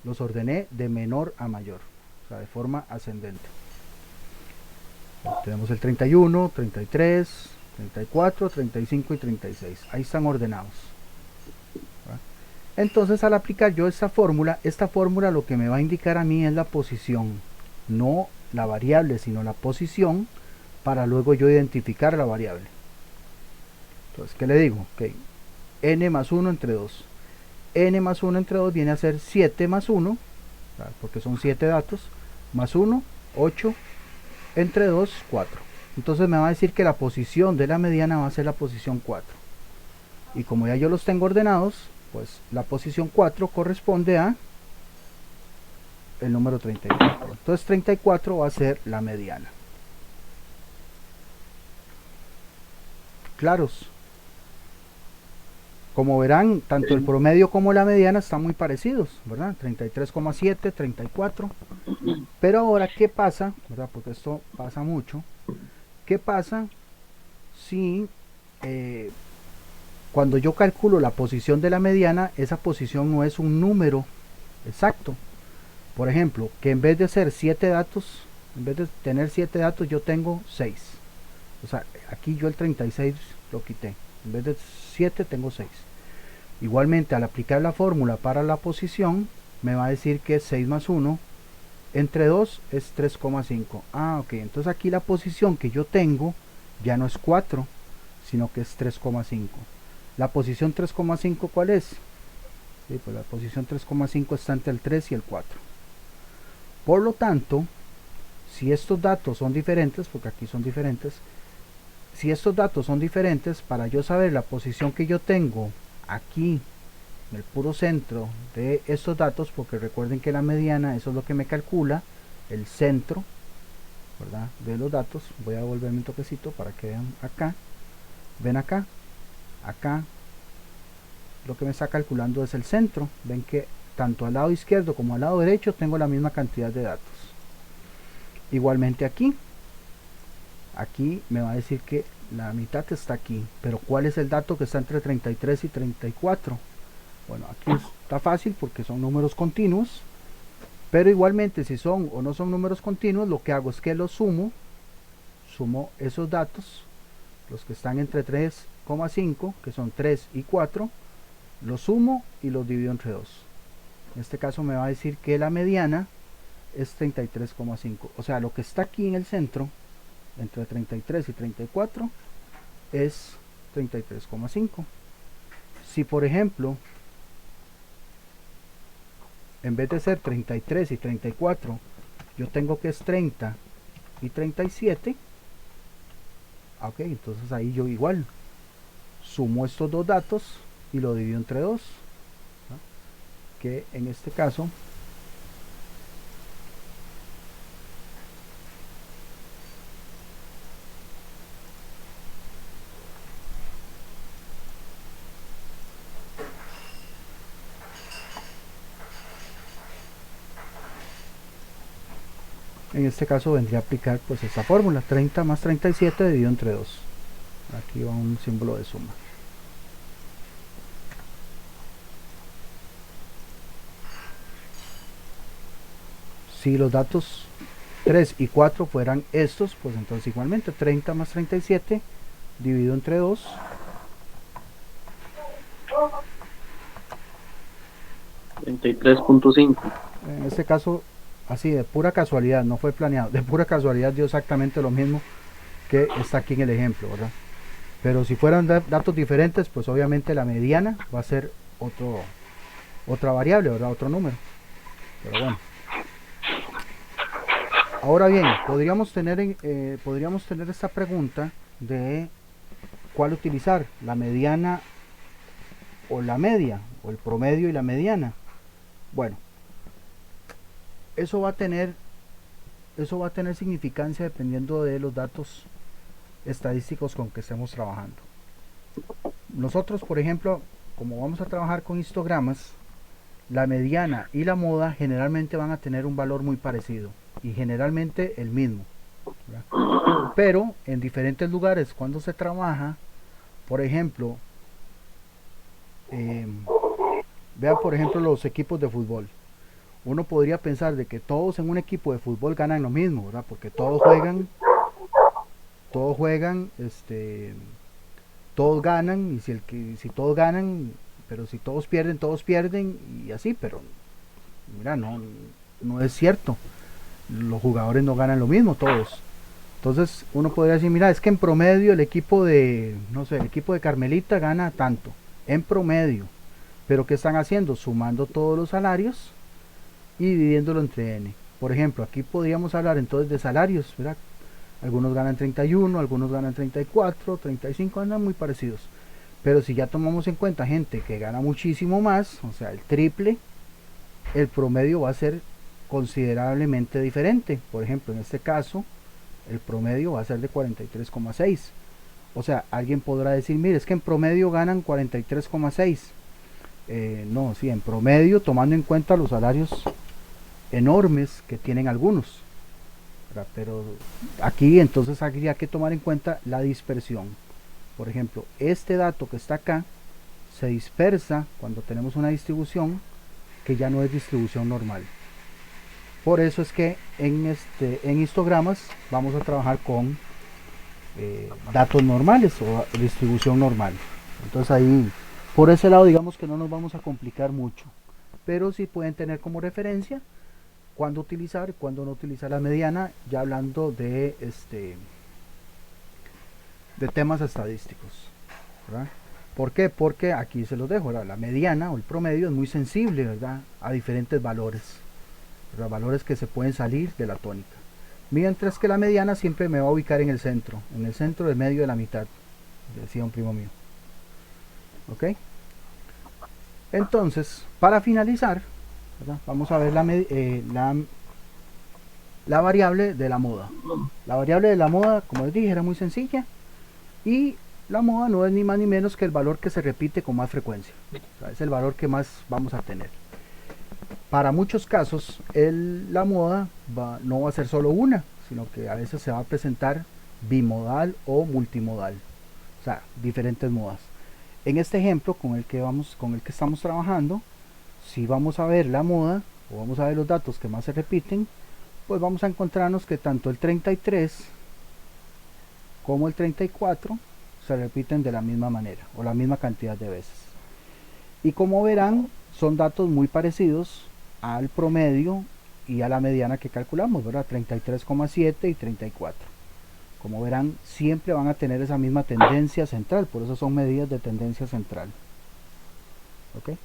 S1: Los ordené de menor a mayor, o sea, de forma ascendente. Tenemos el 31, 33, 34, 35 y 36. Ahí están ordenados. Entonces al aplicar yo esta fórmula lo que me va a indicar a mí es la posición, no la variable, sino la posición, para luego yo identificar la variable. Entonces, ¿qué le digo? Okay. N más 1 entre 2. N más 1 entre 2 viene a ser 7 más 1, porque son 7 datos, más 1, 8, entre 2, 4. Entonces me va a decir que la posición de la mediana va a ser la posición 4. Y como ya yo los tengo ordenados, pues la posición 4 corresponde a el número 34. Entonces 34 va a ser la mediana. ¿Claros? Como verán, tanto el promedio como la mediana están muy parecidos, ¿verdad? 33,7, 34. Pero ahora, ¿qué pasa? ¿Verdad? Porque esto pasa mucho. ¿Qué pasa si cuando yo calculo la posición de la mediana, esa posición no es un número exacto? Por ejemplo, que en vez de ser 7 datos, en vez de tener 7 datos, yo tengo 6. O sea, aquí yo el 36 lo quité. En vez de 7 tengo 6. Igualmente, al aplicar la fórmula para la posición, me va a decir que 6 más 1 entre 2 es 3,5. Ah, ok. Entonces aquí la posición que yo tengo ya no es 4, sino que es 3,5. La posición 3,5, ¿cuál es? Sí, pues la posición 3,5 está entre el 3 y el 4. Por lo tanto, si estos datos son diferentes, porque aquí son diferentes, si estos datos son diferentes, para yo saber la posición que yo tengo aquí en el puro centro de estos datos, porque recuerden que la mediana, eso es lo que me calcula el centro, ¿verdad?, de los datos. Voy a volverme un toquecito para que vean acá. Ven acá, acá lo que me está calculando es el centro. Ven que tanto al lado izquierdo como al lado derecho tengo la misma cantidad de datos. Igualmente aquí me va a decir que la mitad está aquí, pero ¿cuál es el dato que está entre 33 y 34? Bueno, aquí está fácil porque son números continuos, pero igualmente si son o no son números continuos, lo que hago es que los sumo esos datos, los que están entre 3,5, que son 3 y 4, los sumo y los divido entre 2. En este caso me va a decir que la mediana es 33,5. O sea, lo que está aquí en el centro, entre 33 y 34, es 33,5. Si por ejemplo, en vez de ser 33 y 34, yo tengo que es 30 y 37, ok, entonces ahí yo igual sumo estos dos datos y lo divido entre 2, ¿no?, que en este caso vendría a aplicar pues esta fórmula, 30 más 37 dividido entre 2. Aquí va un símbolo de suma. Si los datos 3 y 4 fueran estos, pues entonces igualmente 30 más 37 dividido entre 2.
S4: $33.5.
S1: En este caso, así de pura casualidad, no fue planeado, de pura casualidad dio exactamente lo mismo que está aquí en el ejemplo, ¿verdad? Pero si fueran datos diferentes, pues obviamente la mediana va a ser otra variable, ¿verdad? Otro número. Pero bueno. Ahora bien, podríamos tener esta pregunta de cuál utilizar, la mediana o la media, o el promedio y la mediana. Bueno, eso va a tener significancia dependiendo de los datos estadísticos con que estemos trabajando. Nosotros, por ejemplo, como vamos a trabajar con histogramas, la mediana y la moda generalmente van a tener un valor muy parecido y generalmente el mismo, ¿verdad? Pero en diferentes lugares cuando se trabaja, por ejemplo, vean por ejemplo los equipos de fútbol. Uno podría pensar de que todos en un equipo de fútbol ganan lo mismo, ¿verdad? Porque todos ganan, y si todos ganan, pero si todos pierden, y así, pero mira, no es cierto. Los jugadores no ganan lo mismo todos. Entonces uno podría decir, mira, es que en promedio el equipo de, no sé, el equipo de Carmelita gana tanto, en promedio. Pero ¿qué están haciendo? Sumando todos los salarios y dividiéndolo entre n. Por ejemplo, aquí podríamos hablar entonces de salarios, ¿verdad? Algunos ganan 31, algunos ganan 34, 35, andan muy parecidos. Pero si ya tomamos en cuenta gente que gana muchísimo más, o sea, el triple, el promedio va a ser considerablemente diferente. Por ejemplo, en este caso, el promedio va a ser de 43,6. O sea, alguien podrá decir, mire, es que en promedio ganan 43,6. No, sí, en promedio, tomando en cuenta los salarios enormes que tienen algunos, ¿verdad? Pero aquí entonces habría que tomar en cuenta la dispersión. Por ejemplo, este dato que está acá se dispersa cuando tenemos una distribución que ya no es distribución normal. Por eso es que en histogramas vamos a trabajar con datos normales o distribución normal. Entonces ahí, por ese lado, digamos que no nos vamos a complicar mucho, pero sí pueden tener como referencia cuándo utilizar y cuándo no utilizar la mediana, ya hablando de temas estadísticos, ¿verdad? ¿Por qué? Porque aquí se los dejo, ¿verdad? La mediana o el promedio es muy sensible, ¿verdad?, a diferentes valores, ¿verdad? Valores que se pueden salir de la tónica. Mientras que la mediana siempre me va a ubicar en el centro del medio de la mitad, decía un primo mío. ¿Ok? Entonces, para finalizar, ¿verdad?, vamos a ver la variable de la moda. La variable de la moda, como les dije, era muy sencilla. Y la moda no es ni más ni menos que el valor que se repite con más frecuencia. O sea, es el valor que más vamos a tener. Para muchos casos, la moda no va a ser solo una, sino que a veces se va a presentar bimodal o multimodal. O sea, diferentes modas. En este ejemplo con el que estamos trabajando, si vamos a ver la moda o vamos a ver los datos que más se repiten, pues vamos a encontrarnos que tanto el 33 como el 34 se repiten de la misma manera o la misma cantidad de veces. Y como verán, son datos muy parecidos al promedio y a la mediana que calculamos, ¿verdad? 33,7 y 34. Como verán, siempre van a tener esa misma tendencia central, por eso son medidas de tendencia central. ¿Ok?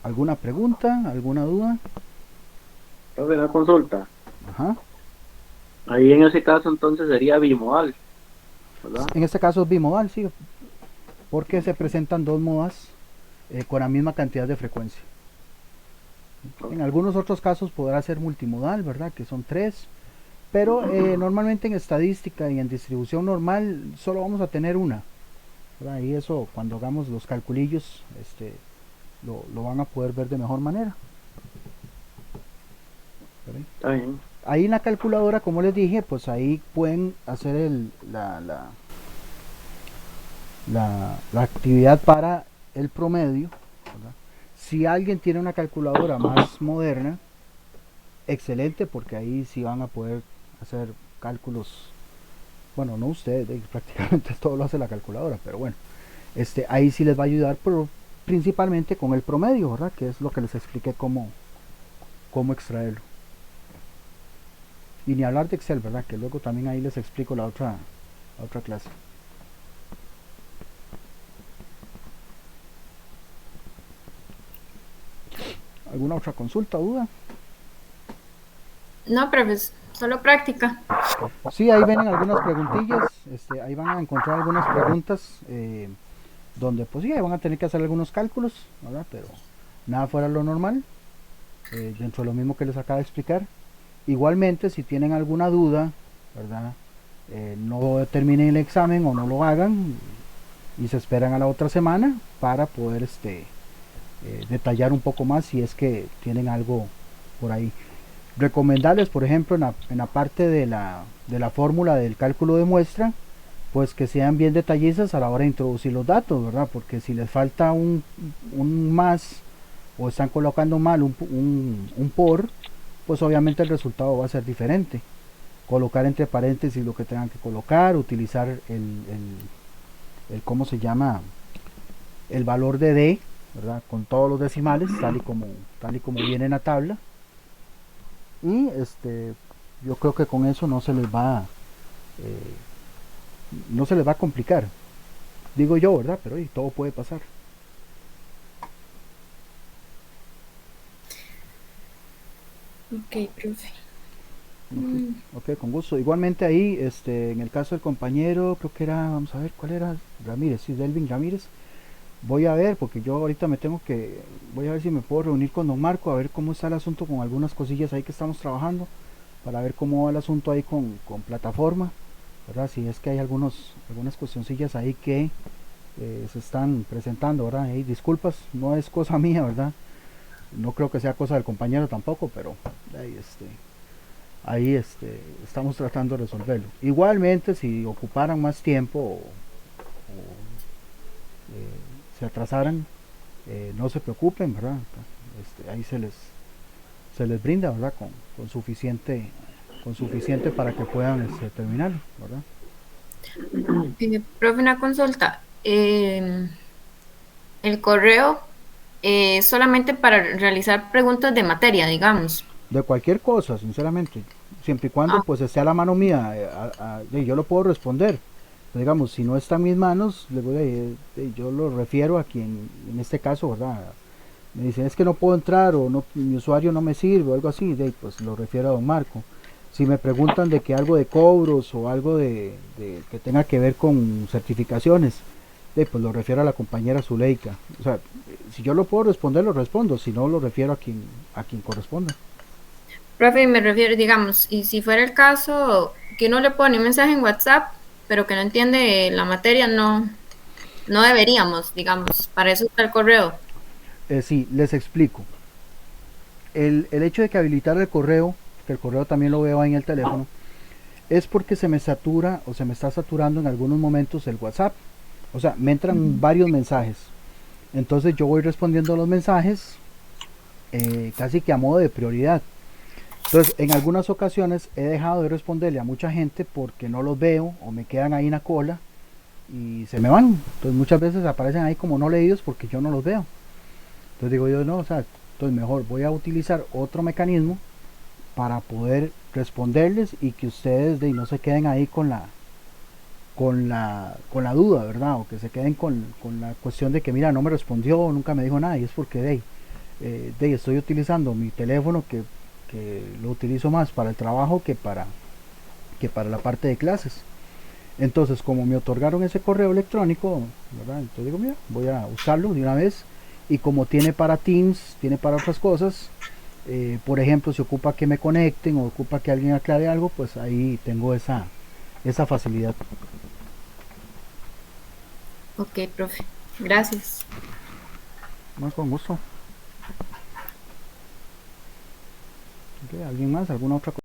S1: ¿Alguna pregunta? ¿Alguna duda?
S4: Profe, una consulta.
S1: Ajá.
S4: Ahí en ese caso entonces sería bimodal, ¿verdad?
S1: En este caso es bimodal, sí, porque se presentan dos modas con la misma cantidad de frecuencia. En algunos otros casos podrá ser multimodal, ¿verdad?, que son 3, pero normalmente en estadística y en distribución normal solo vamos a tener una, ¿verdad? Y eso cuando hagamos los calculillos lo van a poder ver de mejor manera. ¿Verdad?
S4: Está bien.
S1: Ahí en la calculadora, como les dije, pues ahí pueden hacer la actividad para el promedio, ¿verdad? Si alguien tiene una calculadora más moderna, excelente, porque ahí sí van a poder hacer cálculos. Bueno, no ustedes, prácticamente todo lo hace la calculadora, pero bueno, ahí sí les va a ayudar, pero principalmente con el promedio, ¿verdad?, que es lo que les expliqué cómo extraerlo. Y ni hablar de Excel, ¿verdad?, que luego también ahí les explico la otra clase. ¿Alguna otra consulta o duda?
S3: No, pero Solo práctica.
S1: Sí, ahí vienen algunas preguntillas, ahí van a encontrar algunas preguntas donde pues sí, ahí van a tener que hacer algunos cálculos, ¿verdad? Pero nada fuera de lo normal, dentro de lo mismo que les acabo de explicar. Igualmente, si tienen alguna duda, ¿verdad? No terminen el examen o no lo hagan y se esperan a la otra semana para poder detallar un poco más si es que tienen algo por ahí. Recomendarles, por ejemplo, en la parte de la fórmula del cálculo de muestra, pues que sean bien detallistas a la hora de introducir los datos, ¿verdad? Porque si les falta un más o están colocando mal un por, pues obviamente el resultado va a ser diferente. Colocar entre paréntesis lo que tengan que colocar, utilizar el ¿cómo se llama? El valor de D, ¿verdad? Con todos los decimales, tal y como viene en la tabla. Y yo creo que con eso eh, no se les va a complicar. Digo yo, ¿verdad? Pero todo puede pasar.
S3: Ok, profe.
S1: Ok, con gusto. Igualmente ahí, en el caso del compañero, creo que era, vamos a ver, ¿cuál era? Ramírez, sí, Delvin Ramírez. Voy a ver, porque yo ahorita voy a ver si me puedo reunir con don Marco, a ver cómo está el asunto con algunas cosillas ahí que estamos trabajando, para ver cómo va el asunto ahí con plataforma, ¿verdad? Si es que hay algunas cuestioncillas ahí que se están presentando, ¿verdad? Y disculpas, no es cosa mía, ¿verdad? No creo que sea cosa del compañero tampoco, pero ahí estamos tratando de resolverlo. Igualmente, si ocuparan más tiempo se atrasaran, no se preocupen, ¿verdad? Ahí se les brinda, ¿verdad? Con suficiente para que puedan terminar, ¿verdad?
S3: Profe, una consulta. El correo solamente para realizar preguntas de materia, digamos.
S1: De cualquier cosa, sinceramente, siempre y cuando
S3: Ah,
S1: pues esté a la mano mía, yo lo puedo responder. Digamos, si no está en mis manos, yo lo refiero a quien, en este caso, ¿verdad? Me dicen, es que no puedo entrar o no, mi usuario no me sirve o algo así, pues lo refiero a don Marco. Si me preguntan de que algo de cobros o algo de que tenga que ver con certificaciones, pues lo refiero a la compañera Zuleika. O sea, si yo lo puedo responder, lo respondo, si no, lo refiero a quien corresponda.
S3: profe, me refiero, digamos, y si fuera el caso que uno le pone un mensaje en WhatsApp, pero que no entiende la materia, no deberíamos, digamos, para eso está el correo.
S1: Sí, les explico. El hecho de que habilitar el correo, que el correo también lo veo ahí en el teléfono, es porque se me satura o se me está saturando en algunos momentos el WhatsApp. O sea, me entran varios mensajes. Entonces yo voy respondiendo a los mensajes casi que a modo de prioridad. Entonces, en algunas ocasiones he dejado de responderle a mucha gente porque no los veo o me quedan ahí en la cola y se me van. Entonces muchas veces aparecen ahí como no leídos porque yo no los veo. Entonces digo yo, no, o sea, entonces mejor voy a utilizar otro mecanismo para poder responderles y que ustedes no se queden ahí con la duda, ¿verdad? O que se queden con la cuestión de que, mira, no me respondió, nunca me dijo nada, y es porque estoy utilizando mi teléfono que lo utilizo más para el trabajo que para la parte de clases. Entonces, como me otorgaron ese correo electrónico, ¿verdad? Entonces digo, mira, voy a usarlo de una vez. Y como tiene para Teams, tiene para otras cosas, por ejemplo, si ocupa que me conecten o ocupa que alguien aclare algo, pues ahí tengo esa facilidad.
S3: Ok, profe. Gracias.
S1: Bueno, con gusto. Ok, ¿alguien más? ¿Alguna otra cosa?